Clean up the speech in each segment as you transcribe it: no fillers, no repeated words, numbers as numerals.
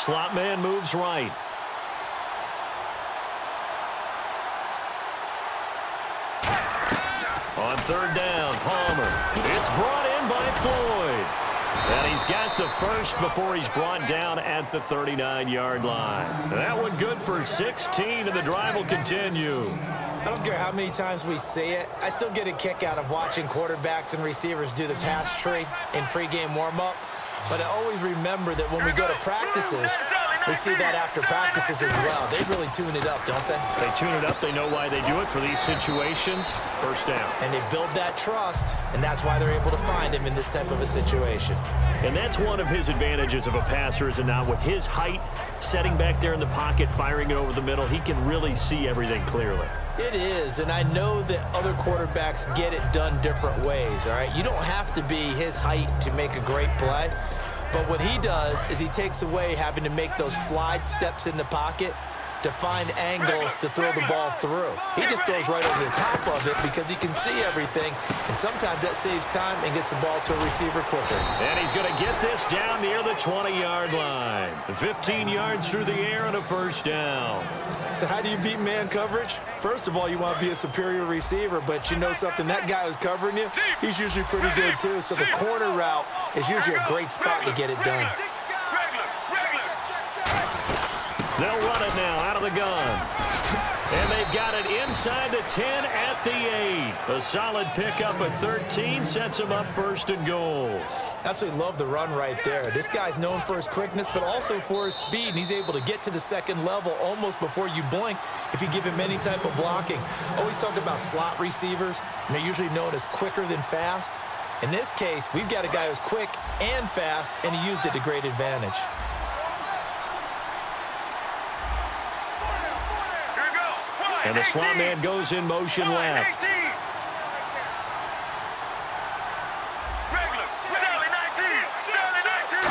slot man moves right. On third down, Palmer. It's brought in by Floyd. And he's got the first before he's brought down at the 39-yard line. That one good for 16, and the drive will continue. I don't care how many times we see it. I still get a kick out of watching quarterbacks and receivers do the pass tree in pregame warm-up. But I always remember that when we go to practices, we see that after practices as well. They really tune it up, don't they? They tune it up. They know why they do it for these situations. First down. And they build that trust, and that's why they're able to find him in this type of a situation. And that's one of his advantages of a passer, is it not? With his height, setting back there in the pocket, firing it over the middle, he can really see everything clearly. It is, and I know that other quarterbacks get it done different ways, all right? You don't have to be his height to make a great play, but what he does is he takes away having to make those slide steps in the pocket to find angles to throw the ball through. He just throws right over the top of it because he can see everything, and sometimes that saves time and gets the ball to a receiver quicker. And he's going to get this down near the 20-yard line. 15 yards through the air and a first down. So how do you beat man coverage? First of all, you want to be a superior receiver, but you know something, that guy who's covering you, he's usually pretty good too. So the corner route is usually a great spot to get it done. They'll run it now out of the gun. And they've got it inside the 10 at the 8. A solid pickup at 13 sets them up first and goal. Absolutely love the run right there. This guy's known for his quickness, but also for his speed, and he's able to get to the second level almost before you blink if you give him any type of blocking. Always talk about slot receivers, and they're usually known as quicker than fast. In this case, we've got a guy who's quick and fast, and he used it to great advantage. And the slot man goes in motion left.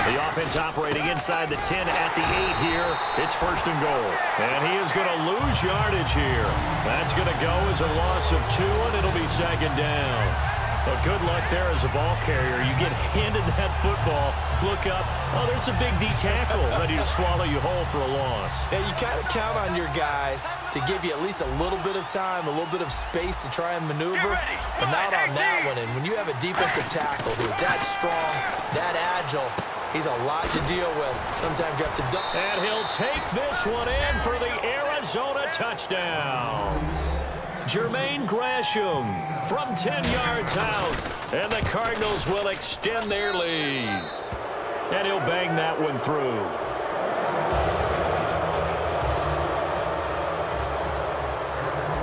The offense operating inside the 10 at the 8 here. It's first and goal. And he is going to lose yardage here. That's going to go as a loss of 2, and it'll be second down. But good luck there as a ball carrier. You get handed that football, look up, oh, there's a big D tackle ready to swallow you whole for a loss. Yeah, you kind of count on your guys to give you at least a little bit of time, a little bit of space to try and maneuver, but not on that one. And when you have a defensive tackle who's that strong, that agile, he's a lot to deal with. Sometimes you have to dump. And he'll take this one in for the Arizona touchdown. Jermaine Gresham from 10 yards out, and the Cardinals will extend their lead. And he'll bang that one through.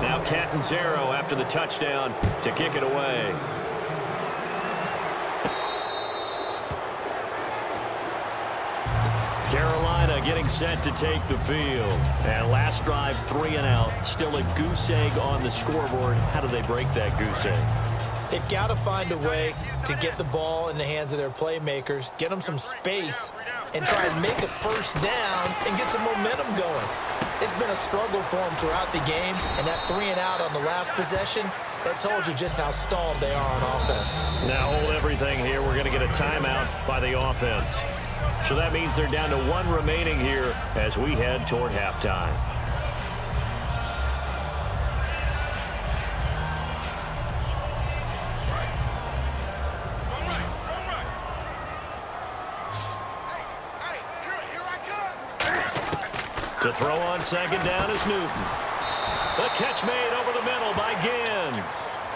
Now Catanzaro after the touchdown to kick it away. Carolina getting set to take the field. And last drive, 3 and out. Still a goose egg on the scoreboard. How do they break that goose egg? They've got to find a way to get the ball in the hands of their playmakers, get them some space, and try and make a first down and get some momentum going. It's been a struggle for them throughout the game, and that 3 and out on the last possession, that told you just how stalled they are on offense. Now hold everything here. We're going to get a timeout by the offense. So that means they're down to 1 remaining here as we head toward halftime. To throw on second down is Newton. The catch made over the middle by Ginn.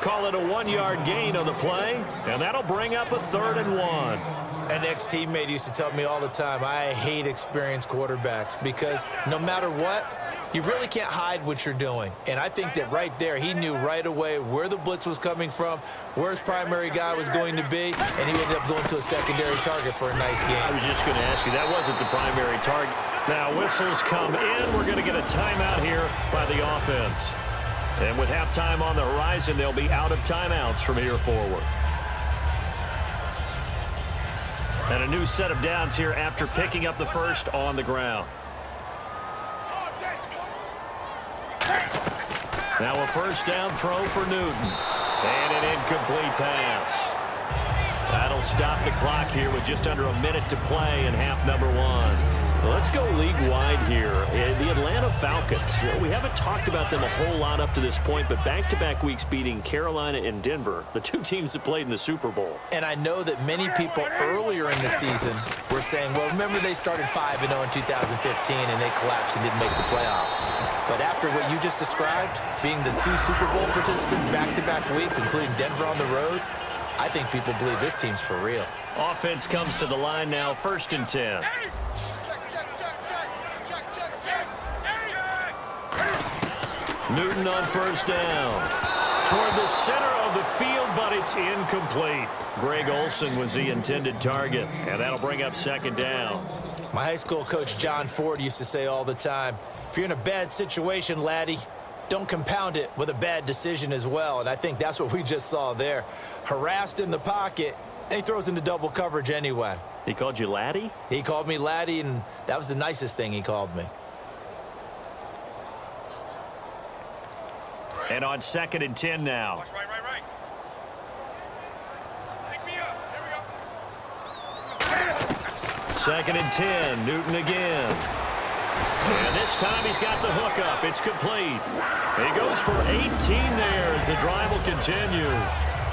Call it a 1-yard gain on the play, and that'll bring up a 3rd and 1. An ex-teammate used to tell me all the time, I hate experienced quarterbacks because no matter what, you really can't hide what you're doing. And I think that right there, he knew right away where the blitz was coming from, where his primary guy was going to be, and he ended up going to a secondary target for a nice game. I was just going to ask you, that wasn't the primary target. Now whistles come in. We're going to get a timeout here by the offense. And with halftime on the horizon, they'll be out of timeouts from here forward. And a new set of downs here after picking up the first on the ground. Now a first down throw for Newton. And an incomplete pass. That'll stop the clock here with just under a minute to play in half number 1. Well, let's go league-wide here. The Atlanta Falcons. We haven't talked about them a whole lot up to this point, but back-to-back weeks beating Carolina and Denver, the two teams that played in the Super Bowl. And I know that many people earlier in the season were saying, well, remember they started 5-0 in 2015 and they collapsed and didn't make the playoffs. But after what you just described, being the two Super Bowl participants back-to-back weeks, including Denver on the road, I think people believe this team's for real. Offense comes to the line now, 1st and 10. Newton on 1st down. Toward the center of the field, but it's incomplete. Greg Olsen was the intended target, and that'll bring up 2nd down. My high school coach, John Ford, used to say all the time, if you're in a bad situation, laddie, don't compound it with a bad decision as well. And I think that's what we just saw there. Harassed in the pocket, and he throws into double coverage anyway. He called you laddie? He called me laddie, and that was the nicest thing he called me. And on 2nd and 10 now. Watch right. Pick me up. Here we go. 2nd and 10. Newton again. And this time he's got the hook up. It's complete. He goes for 18 there as the drive will continue.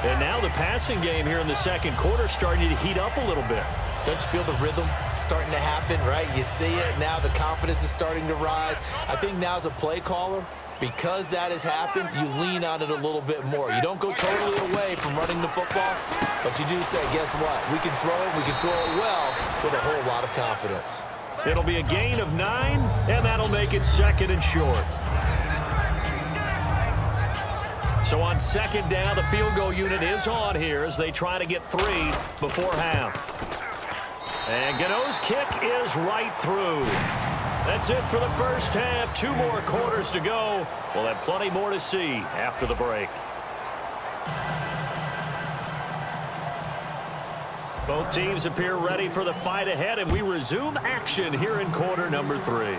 And now the passing game here in the 2nd quarter starting to heat up a little bit. Don't you feel the rhythm starting to happen, right? You see it now. The confidence is starting to rise. I think now as a play caller, because that has happened, you lean on it a little bit more. You don't go totally away from running the football, but you do say, guess what? We can throw it. We can throw it well with a whole lot of confidence. It'll be a gain of 9, and that'll make it 2nd and short. So on 2nd down, the field goal unit is on here as they try to get 3 before half. And Gano's kick is right through. That's it for the first half. 2 more quarters to go. We'll have plenty more to see after the break. Both teams appear ready for the fight ahead, and we resume action here in quarter number 3.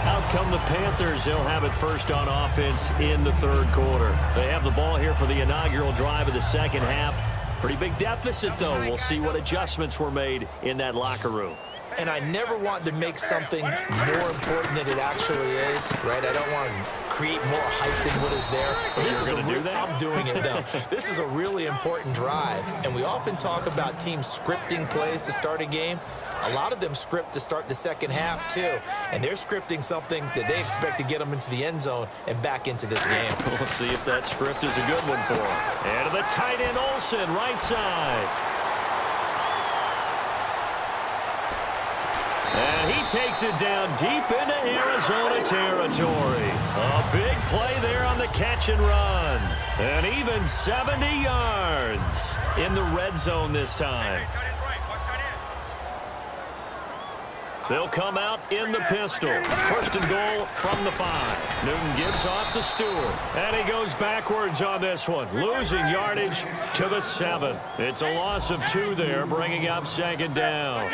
Out come the Panthers. They'll have it first on offense in the 3rd quarter. They have the ball here for the inaugural drive of the 2nd half. Pretty big deficit, though. We'll see what adjustments were made in that locker room. And I never want to make something more important than it actually is, right? I don't want to create more hype than what is there. But this is do that? I'm doing it now. This is a really important drive, and we often talk about teams scripting plays to start a game. A lot of them script to start the 2nd half, too. And they're scripting something that they expect to get them into the end zone and back into this game. We'll see if that script is a good one for them. And to the tight end, Olsen, right side. And he takes it down deep into Arizona territory. A big play there on the catch and run. And even 70 yards in the red zone this time. They'll come out in the pistol. 1st and goal from the 5. Newton gives off to Stewart. And he goes backwards on this one. Losing yardage to the 7. It's a loss of 2 there, bringing up 2nd down.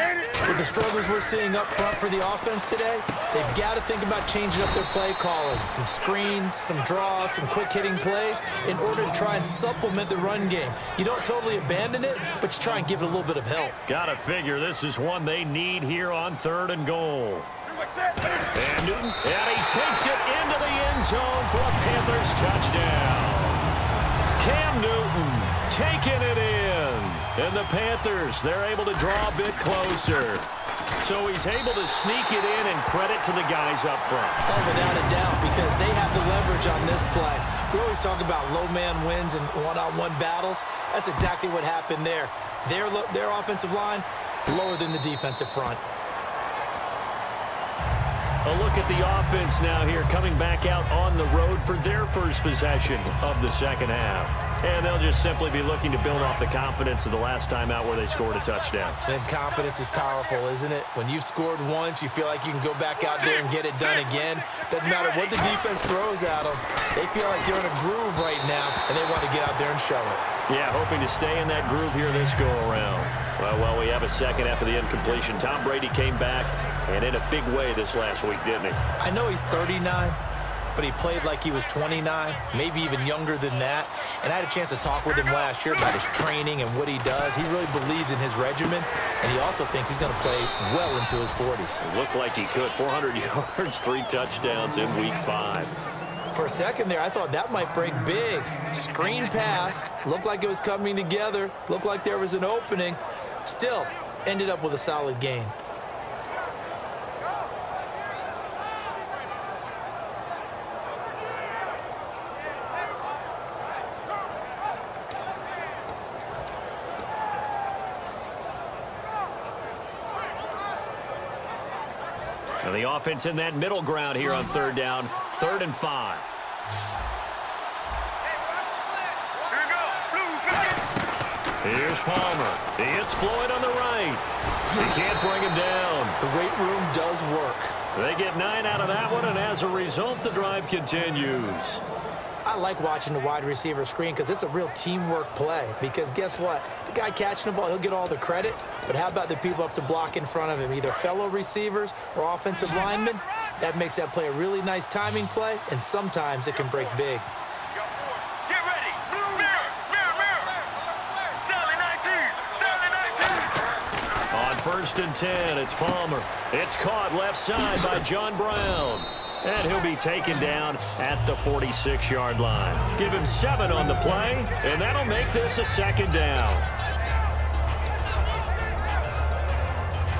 With the struggles we're seeing up front for the offense today, they've got to think about changing up their play calling. Some screens, some draws, some quick-hitting plays in order to try and supplement the run game. You don't totally abandon it, but you try and give it a little bit of help. Gotta figure this is one they need here on 3rd and goal. And Newton, and he takes it into the end zone for a Panthers touchdown. Cam Newton taking it in. And the Panthers, they're able to draw a bit closer. So he's able to sneak it in, and credit to the guys up front. Oh, without a doubt, because they have the leverage on this play. We always talk about low man wins and one-on-one battles. That's exactly what happened there. Their offensive line, lower than the defensive front. A look at the offense now here, coming back out on the road for their first possession of the 2nd half. And they'll just simply be looking to build off the confidence of the last time out where they scored a touchdown. And confidence is powerful, isn't it? When you've scored once, you feel like you can go back out there and get it done again. Doesn't matter what the defense throws at them. They feel like they're in a groove right now, and they want to get out there and show it. Yeah, hoping to stay in that groove here this go-around. Well, we have a second after the incompletion. Tom Brady came back, and in a big way this last week, didn't he? I know he's 39, but he played like he was 29, maybe even younger than that. And I had a chance to talk with him last year about his training and what he does. He really believes in his regimen, and he also thinks he's going to play well into his 40s. It looked like he could. 400 yards, 3 touchdowns in week 5. For a second there, I thought that might break big. Screen pass, looked like it was coming together, looked like there was an opening. Still, ended up with a solid game. And the offense in that middle ground here on 3rd down, 3rd and 5. Here's Palmer. He hits Floyd on the right. He can't bring him down. The weight room does work. They get 9 out of that one, and as a result, the drive continues. I like watching the wide receiver screen because it's a real teamwork play. Because guess what? The guy catching the ball, he'll get all the credit. But how about the people up to block in front of him, either fellow receivers or offensive linemen? That makes that play a really nice timing play, and sometimes it can break big. Get ready. Mirror, mirror, mirror. Sally 19. Sally 19. On 1st and 10, it's Palmer. It's caught left side by John Brown. And he'll be taken down at the 46-yard line. Give him 7 on the play, and that'll make this a 2nd down.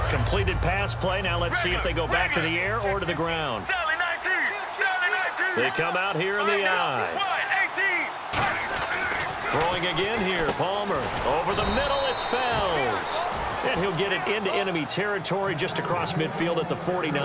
Completed pass play. Now let's see if they go back to the air or to the ground. Sally 19. Sally 19. They come out here in the eye. Wide 18. Throwing again here, Palmer. Over the middle, it's Fells. And he'll get it into enemy territory just across midfield at the 49.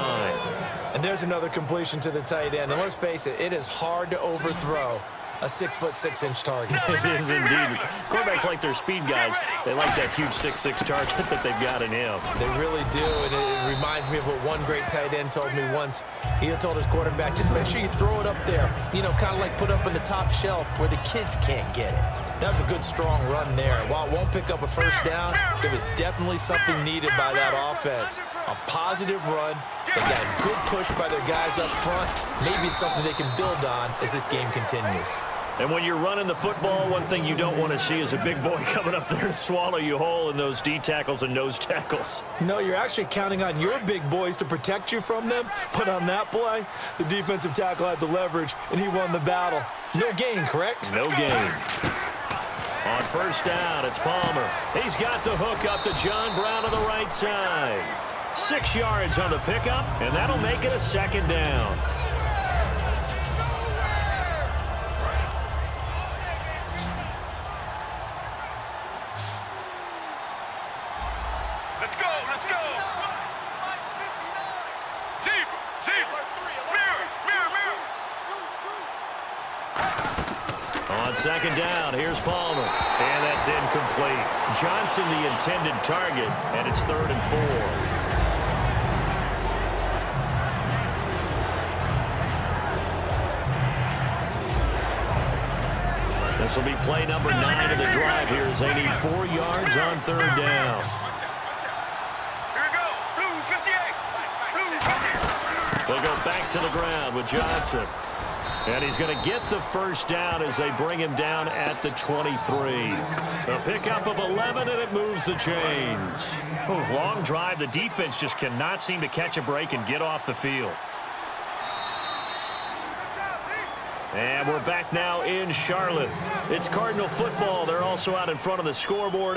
And there's another completion to the tight end. And let's face it, it is hard to overthrow a 6'6" target. It is indeed. Quarterbacks like their speed guys. They like that huge 6'6" target that they've got in him. They really do, and it reminds me of what one great tight end told me once. He told his quarterback, just make sure you throw it up there. You know, kind of like put up in the top shelf where the kids can't get it. That was a good, strong run there. While it won't pick up a 1st down, it was definitely something needed by that offense. A positive run. They got a good push by their guys up front. Maybe something they can build on as this game continues. And when you're running the football, one thing you don't want to see is a big boy coming up there and swallow you whole in those D tackles and nose tackles. No, you're actually counting on your big boys to protect you from them. But on that play, the defensive tackle had the leverage, and he won the battle. No gain, correct? No gain. On 1st down, it's Palmer. He's got the hook up to John Brown on the right side. 6 yards on the pickup, and that'll make it a 2nd down. Let's go. Let's go. Zebra. Zebra. Mirror. Mirror. Mirror. On 2nd down, here's Palmer. And that's incomplete. Johnson the intended target, and it's 3rd and 4. This will be play number 9 of the drive here as they need 4 yards on 3rd down. Here we go. Blue 58. Blue 58. They'll go back to the ground with Johnson. And he's going to get the 1st down as they bring him down at the 23. A pickup of 11, and it moves the chains. Oh, long drive. The defense just cannot seem to catch a break and get off the field. And we're back now in Charlotte. It's Cardinal football. They're also out in front of the scoreboard.